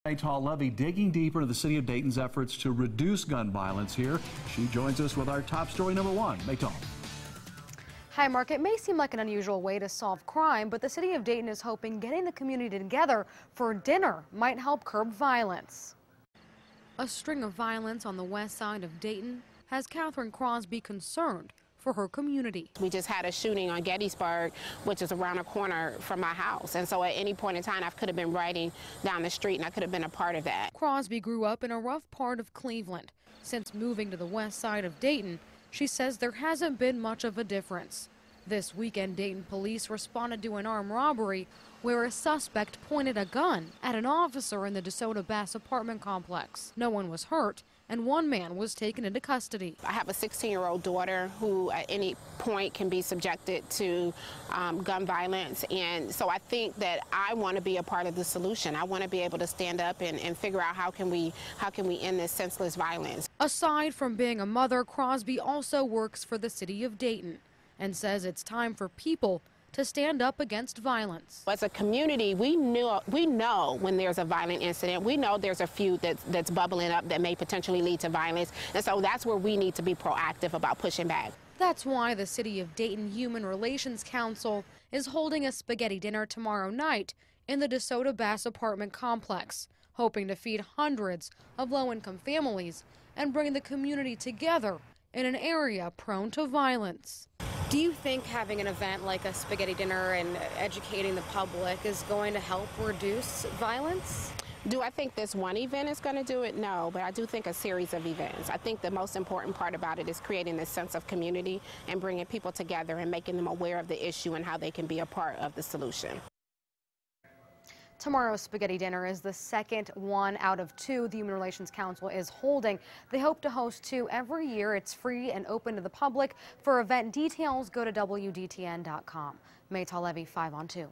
Maytal Levy digging deeper into the city of Dayton's efforts to reduce gun violence here. She joins us with our top story number one. Maytal. Hi, Mark. It may seem like an unusual way to solve crime, but the city of Dayton is hoping getting the community together for dinner might help curb violence. A string of violence on the west side of Dayton has Catherine Crosby concerned for her community. We just had a shooting on Gettysburg, which is around the corner from my house. And so at any point in time, I could have been riding down the street and I could have been a part of that. Crosby grew up in a rough part of Cleveland. Since moving to the west side of Dayton, she says there hasn't been much of a difference. This weekend, Dayton police responded to an armed robbery where a suspect pointed a gun at an officer in the DeSoto Bass apartment complex. No one was hurt, and one man was taken into custody. I have a 16-year-old daughter who at any point can be subjected to gun violence, and so I think that I want to be a part of the solution. I want to be able to stand up and figure out how can we end this senseless violence. Aside from being a mother, Crosby also works for the city of Dayton and says it's time for people to stand up against violence. As a community, we know when there's a violent incident. We know there's a feud that's bubbling up that may potentially lead to violence, and so that's where we need to be proactive about pushing back. That's why the City of Dayton Human Relations Council is holding a spaghetti dinner tomorrow night in the DeSoto Bass apartment complex, hoping to feed hundreds of low-income families and bring the community together in an area prone to violence. Do you think having an event like a spaghetti dinner and educating the public is going to help reduce violence? Do I think this one event is going to do it? No, but I do think a series of events. I think the most important part about it is creating this sense of community and bringing people together and making them aware of the issue and how they can be a part of the solution. Tomorrow's spaghetti dinner is the second one out of two the Human Relations Council is holding. They hope to host two every year. It's free and open to the public. For event details, go to WDTN.com. Maytal Levy, 5 on 2.